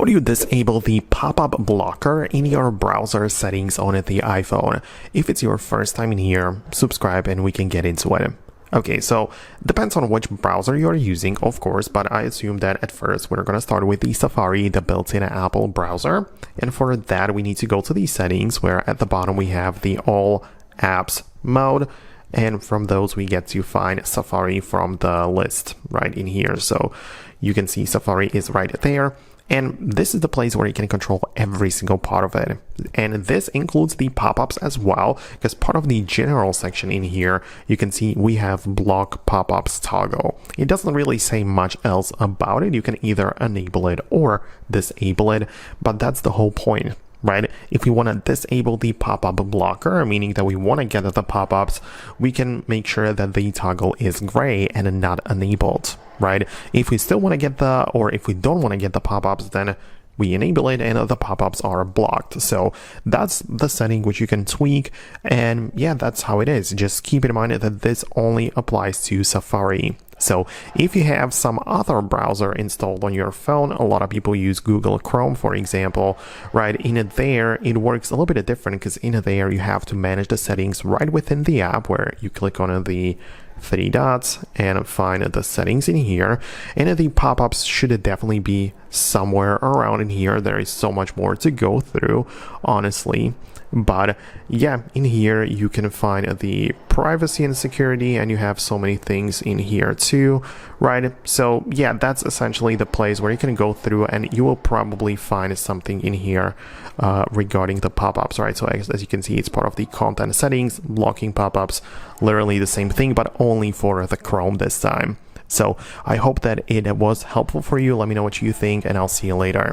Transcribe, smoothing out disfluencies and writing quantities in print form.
How do you disable the pop-up blocker in your browser settings on the iPhone? If it's your first time in here, subscribe and we can get into it. Okay, so depends on which browser you're using, of course, but I assume that at first we're going to start with the Safari, the built-in Apple browser. And for that, we need to go to the settings where at the bottom we have the all apps mode. And from those, we get to find Safari from the list right in here. So you can see Safari is right there. And this is the place where you can control every single part of it. And this includes the pop-ups as well, because part of the general section in here, you can see we have block pop-ups toggle. It doesn't really say much else about it. You can either enable it or disable it, but that's the whole point. Right? If we want to disable the pop-up blocker, meaning that we want to get the pop-ups, we can make sure that the toggle is gray and not enabled, right? If we still want to get or if we don't want to get the pop-ups, then we enable it and the pop-ups are blocked. So that's the setting which you can tweak. And yeah, that's how it is. Just keep in mind that this only applies to Safari. So if you have some other browser installed on your phone, a lot of people use Google Chrome, for example, right? In there, it works a little bit different because in there, you have to manage the settings right within the app where you click on the three dots and find the settings in here. And the pop-ups should definitely be somewhere around in here. There is so much more to go through, honestly. But yeah, in here you can find the privacy and security, and you have so many things in here too, right? So yeah, that's essentially the place where you can go through and you will probably find something in here regarding the pop-ups, right? So as you can see, it's part of the content settings, blocking pop-ups, literally the same thing, but only for the Chrome this time. So I hope that it was helpful for you. Let me know what you think, and I'll see you later.